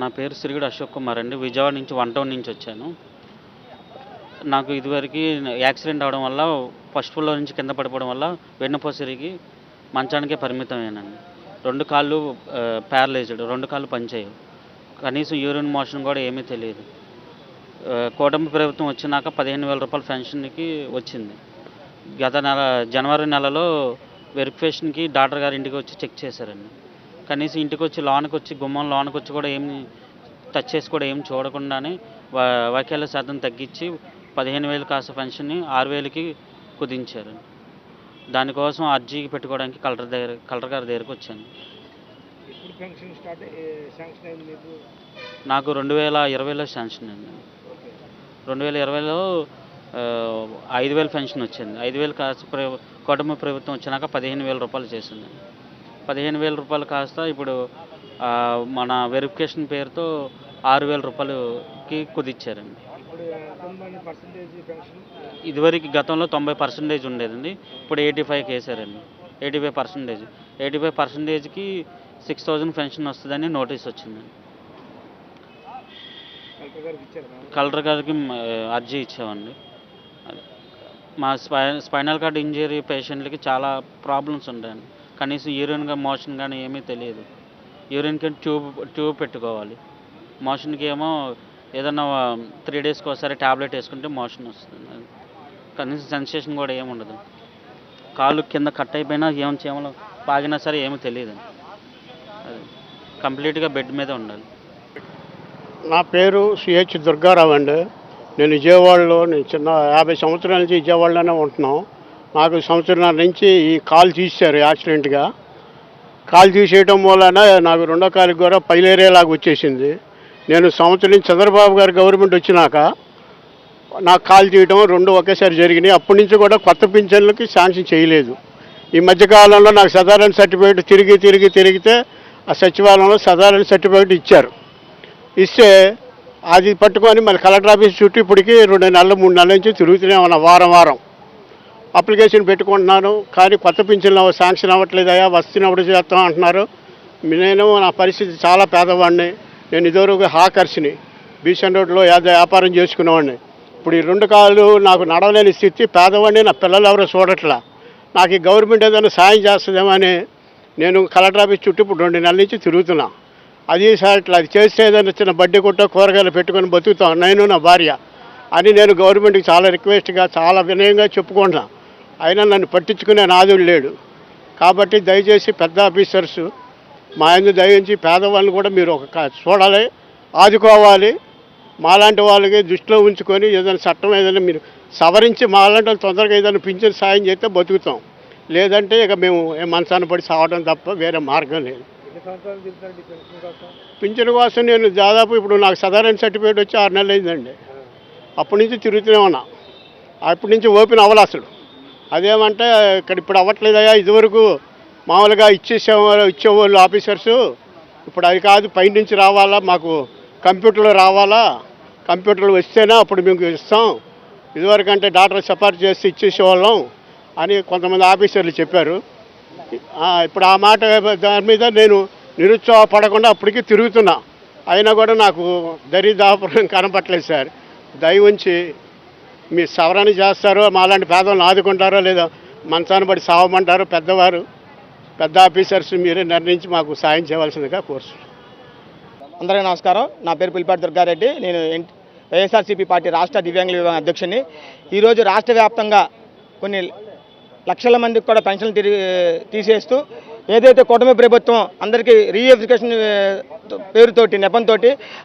నా పేరు సిరిగడ అశోక్ కుమార్ అండి. విజయవాడ నుంచి 1 టౌన్ నుంచి వచ్చాను. నాకు ఇదివరకు యాక్సిడెంట్ అవ్వడం వల్ల ఫస్ట్ ఫ్లోర్ నుంచి కింద పడిపోవడం వల్ల వెన్నుపూస ఇరిగి మంచానికే పరిమితమయ్యానండి. 2 కాళ్ళు ప్యారలైజ్డ్, 2 కాళ్ళు పనిచేయవు. కనీసం యూరిన్ మోషన్ కూడా ఏమీ తెలియదు. కూటమి ప్రభుత్వం వచ్చినాక 15,000 రూపాయల పెన్షన్కి వచ్చింది. గత నెల జనవరి నెలలో వెరిఫికేషన్కి డాక్టర్ గారి ఇంటికి వచ్చి చెక్ చేశారండి. కనీసం ఇంటికి వచ్చి లోనికి వచ్చి గుమ్మం లోనికి వచ్చి కూడా ఏమి టచ్ చేసి కూడా ఏమి చూడకుండానే వకీల శాతం తగ్గించి 15,000 కాస్త పెన్షన్ని 6,000కి కుదించారండి. దానికోసం అర్జీ పెట్టుకోవడానికి కలెక్టర్ గారి దగ్గరికి వచ్చాను. నాకు 2020లో శాంక్షన్ అయింది. 2020లో 5,000 పెన్షన్ వచ్చింది. 5,000 కాస్త కూటమి ప్రభుత్వం వచ్చినాక 15,000 రూపాయలు చేసింది. 15,000 రూపాయలు కాస్త ఇప్పుడు మన వెరిఫికేషన్ పేరుతో 6,000 రూపాయలకి కుదిచ్చారండి. ఇదివరకు గతంలో 90% ఉండేదండి. ఇప్పుడు 85 వేసారండి. 85%. 85%కి 6,000 పెన్షన్ వస్తుందని నోటీస్ వచ్చిందండి. కలెక్టర్ గారికి అర్జీ ఇచ్చామండి. మా స్పైనల్ కార్డ్ ఇంజరీ పేషెంట్లకి చాలా ప్రాబ్లమ్స్ ఉంటాయండి. కనీసం యూరిన్గా మోషన్ కానీ ఏమీ తెలియదు. యూరిన్కి ట్యూబ్ పెట్టుకోవాలి. మోషన్కి ఏమో ఏదన్నా 3 డేస్కి ఒకసారి ట్యాబ్లెట్ వేసుకుంటే మోషన్ వస్తుంది. కనీసం సెన్సేషన్ కూడా ఏమి ఉండదు. కాళ్ళు కింద కట్ అయిపోయినా ఏమైనా చేమలు పాగినా సరే ఏమీ తెలియదు. అది కంప్లీట్గా బెడ్ మీద ఉండాలి. నా పేరు సిహెచ్ దుర్గారావు అండి. నేను విజయవాడలో చిన్న 50 సంవత్సరాల నుంచి విజయవాడలోనే ఉంటున్నాం. నాకు సంవత్సరాల నుంచి ఈ కాలు తీశారు యాక్సిడెంట్గా. కాలు తీసేయడం వలన నాకు 2వ కాలుకి కూడా పైలేరేలాగా వచ్చేసింది. నేను సంవత్సరం నుంచి చంద్రబాబు గారు గవర్నమెంట్ వచ్చినాక నాకు కాలు తీయడం 2 ఒకేసారి జరిగినాయి. అప్పటి నుంచి కూడా కొత్త పింఛన్లకి శాంక్షన్ చేయలేదు. ఈ మధ్యకాలంలో నాకు సదారణ సర్టిఫికేట్ తిరిగితే ఆ సచివాలయంలో సదారణ సర్టిఫికేట్ ఇచ్చారు. ఇస్తే అది పట్టుకొని మళ్ళీ కలెక్టర్ ఆఫీస్ చుట్టూ ఇప్పటికి 2 నెలలు 3 నెలల నుంచి తిరుగుతూనే ఉన్నా. వారం అప్లికేషన్ పెట్టుకుంటున్నాను. కానీ కొత్త పింఛన్లు శాంక్షన్ అవ్వట్లేదయా, వస్తున్నప్పుడు చేస్తాం అంటున్నారు. నా పరిస్థితి చాలా పేదవాడిని. నేను ఇదివరకు హాకర్స్ని బీసన్ రోడ్లో వ్యాపారం చేసుకునేవాడిని. ఇప్పుడు ఈ 2 కాళ్ళు నాకు నడవలేని స్థితి, పేదవాడిని. నా పిల్లలు ఎవరో చూడట్లా. నాకు ఈ గవర్నమెంట్ ఏదైనా సాయం చేస్తుందేమో అని నేను కలెక్టర్ ఆఫీస్ చుట్టూ ఇప్పుడు 2 నెలల నుంచి తిరుగుతున్నా. అది సార్ ఇట్లా అది చేస్తే ఏదైనా చిన్న బడ్డీ కొట్టో కూరగాయలు పెట్టుకొని బతుకుతాం నేను నా భార్య అని నేను గవర్నమెంట్కి చాలా రిక్వెస్ట్గా చాలా వినయంగా చెప్పుకుంటున్నా. అయినా నన్ను పట్టించుకునే నాదుడు లేడు. కాబట్టి దయచేసి పెద్ద ఆఫీసర్స్ మా యందు దయించి పేదవాళ్ళని కూడా మీరు చూడాలి, ఆదుకోవాలి. మాలాంటి వాళ్ళకి దృష్టిలో ఉంచుకొని ఏదైనా చట్టం ఏదైనా మీరు సవరించి మాలాంటి వాళ్ళు తొందరగా ఏదైనా పింఛన్ సాయం చేస్తే బతుకుతాం. లేదంటే ఇక మేము మనసాన పడి సావడం తప్ప వేరే మార్గం లేదు. పింఛన్ కోసం నేను దాదాపు ఇప్పుడు నాకు సదారణ సర్టిఫికేట్ వచ్చి 6 నెలలు అయిందండి. అప్పటి నుంచి తిరుగుతూనే ఉన్నా. అప్పటి నుంచి ఓపెన్ అవ్వాలి అసలు. అదేమంటే ఇక్కడ ఇప్పుడు అవ్వట్లేదయా, ఇదివరకు మామూలుగా ఇచ్చేవాళ్ళు ఆఫీసర్సు, ఇప్పుడు అది కాదు, పై నుంచి రావాలా, మాకు కంప్యూటర్లో రావాలా, కంప్యూటర్లు వస్తేనే అప్పుడు మేము ఇస్తాం, ఇదివరకు అంటే డాక్టర్ సిఫార్సు చేసి ఇచ్చేసేవాళ్ళం అని కొంతమంది ఆఫీసర్లు చెప్పారు. ఇప్పుడు ఆ మాట దాని మీద నేను నిరుత్సాహపడకుండా అప్పటికి తిరుగుతున్నా. అయినా కూడా నాకు దరిదాపురం కనపట్లేదు సార్. దయ ఉంచి మీ సవరణ చేస్తారో, మాలాంటి పేదలను ఆదుకుంటారో లేదా మంచాన పడి సావమంటారో పెద్ద ఆఫీసర్స్ మీరే నిర్ణయించి మాకు సాయం చేయవలసిందిగా కోరుతున్నాను. అందరికీ నమస్కారం. నా పేరు పులిపాటి దుర్గారెడ్డి. నేను వైఎస్ఆర్సీపీ పార్టీ రాష్ట్ర దివ్యాంగుల విభాగం అధ్యక్షుని. ఈరోజు రాష్ట్ర వ్యాప్తంగా కొన్ని లక్షల మందికి కూడా పెన్షన్లు తీసేస్తూ ఏదైతే కూటమి ప్రభుత్వం అందరికీ రీఎఫికేషన్ పేరుతోటి నెపంతో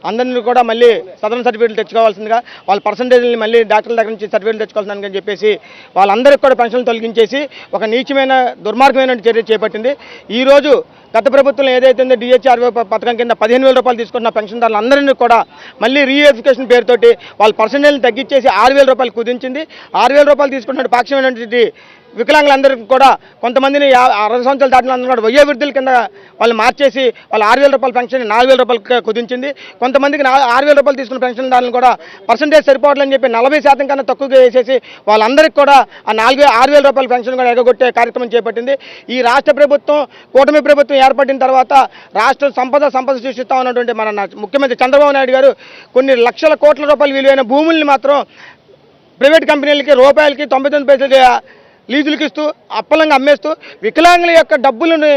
అందరినీ కూడా మళ్ళీ సదరణ సర్టిఫికేట్లు తెచ్చుకోవాల్సిందిగా, వాళ్ళ పర్సంటేజ్ని మళ్ళీ డాక్టర్ల దగ్గర నుంచి సర్టిఫికేట్లు తెచ్చుకోవాల్సిందని చెప్పేసి వాళ్ళందరికీ కూడా పెన్షన్లు తొలగించేసి ఒక నీచమైన దుర్మార్గమైన చర్య చేపట్టింది. ఈరోజు గత ప్రభుత్వం ఏదైతే ఉందో డిహెచ్ఆర్ఓ పథకం కింద 15,000 రూపాయలు తీసుకున్న పెన్షన్దారులందరినీ కూడా మళ్ళీ రీఎఫికేషన్ పేరుతోటి వాళ్ళ పర్సంటేజ్ని తగ్గించేసి 6,000 రూపాయలు కుదించింది. 6,000 రూపాయలు తీసుకున్నట్టు పాక్షికమైనటువంటి వికలాంగులందరికీ కూడా కొంతమందిని 60 సంవత్సరాలు దాటిన అందరూ కూడా వయో వృద్ధుల కింద వాళ్ళు మార్చేసి వాళ్ళు 6,000 రూపాయల పెన్షన్ 4,000 రూపాయలకి కుదించింది. కొంతమందికి 6,000 రూపాయలు తీసుకున్న పెన్షన్ దానిని కూడా పర్సంటేజ్ సరిపోవట్లని చెప్పి 40% కన్నా తక్కువగా వేసేసి వాళ్ళందరికీ కూడా ఆ 6,000 రూపాయల పెన్షన్ కూడా ఎగగొట్టే కార్యక్రమం చేపట్టింది. ఈ రాష్ట్ర ప్రభుత్వం కూటమి ప్రభుత్వం ఏర్పడిన తర్వాత రాష్ట్ర సంపద సృష్టిస్తా ఉన్నటువంటి మన ముఖ్యమంత్రి చంద్రబాబు నాయుడు గారు కొన్ని లక్షల కోట్ల రూపాయలు విలువైన భూముల్ని మాత్రం ప్రైవేట్ కంపెనీలకి రూపాయలకి 99 పైసలకి లీజులకి ఇస్తూ అప్పలంగా అమ్మేస్తూ వికలాంగుల యొక్క డబ్బులను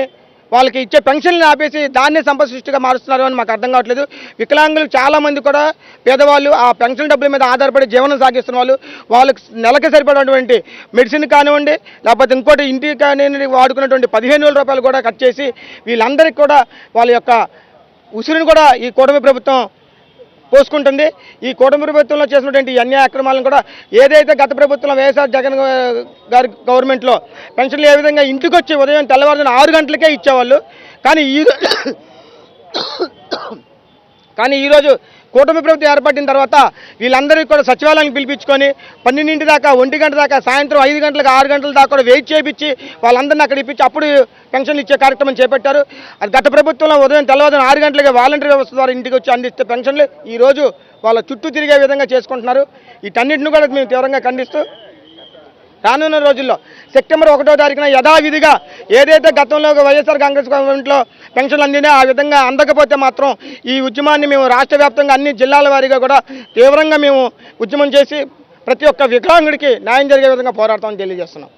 వాళ్ళకి ఇచ్చే పెన్షన్లు ఆపేసి దాన్నే సంపద సృష్టిగా మారుస్తున్నారు అని మాకు అర్థం కావట్లేదు. వికలాంగులు చాలామంది కూడా పేదవాళ్ళు ఆ పెన్షన్ డబ్బుల మీద ఆధారపడి జీవనం సాగిస్తున్న వాళ్ళకి నెలకి సరిపడినటువంటి మెడిసిన్ కానివ్వండి లేకపోతే ఇంకోటి ఇంటికి కానివ్వండి వాడుకున్నటువంటి 15,000 రూపాయలు కూడా కట్ చేసి వీళ్ళందరికీ కూడా వాళ్ళ యొక్క ఉసిరిని కూడా ఈ కూటమి ప్రభుత్వం పోసుకుంటుంది. ఈ కూటమి ప్రభుత్వంలో చేసినటువంటి ఈ అన్యాయ అక్రమాలను కూడా ఏదైతే గత ప్రభుత్వంలో వైఎస్ఆర్ జగన్ గారి గవర్నమెంట్లో పెన్షన్లు ఏ విధంగా ఇంటికి వచ్చి ఉదయం తెల్లవారుజామున 6 గంటలకే ఇచ్చేవాళ్ళు, కానీ ఈరోజు కూటమి ప్రభుత్వం ఏర్పడిన తర్వాత వీళ్ళందరికీ కూడా సచివాలయానికి పిలిపించుకొని 12 దాకా 1 గంట దాకా సాయంత్రం 5 గంటలకు 6 గంటల దాకా కూడా వెయిట్ చేయించి వాళ్ళందరినీ అక్కడ ఇప్పించి అప్పుడు పెన్షన్లు ఇచ్చే కార్యక్రమం చేపట్టారు. అది గత ప్రభుత్వంలో ఉదయం తెల్లవారుజామున 6 గంటలకే వాలంటీర్ వ్యవస్థ ద్వారా ఇంటికి వచ్చి అందిస్తే పెన్షన్లు ఈరోజు వాళ్ళ చుట్టూ తిరిగే విధంగా చేసుకుంటున్నారు. వీటన్నిటిని కూడా మేము తీవ్రంగా ఖండిస్తూ రానున్న రోజుల్లో సెప్టెంబర్ 1వ తారీఖున యథావిధిగా ఏదైతే గతంలో వైఎస్ఆర్ కాంగ్రెస్ గవర్నమెంట్లో పెన్షన్లు అందినా ఆ విధంగా అందకపోతే మాత్రం ఈ ఉద్యమాన్ని మేము రాష్ట్ర వ్యాప్తంగా అన్ని జిల్లాల వారీగా కూడా తీవ్రంగా మేము ఉద్యమం చేసి ప్రతి ఒక్క వికలాంగుడికి న్యాయం జరిగే విధంగా పోరాడతామని తెలియజేస్తున్నాం.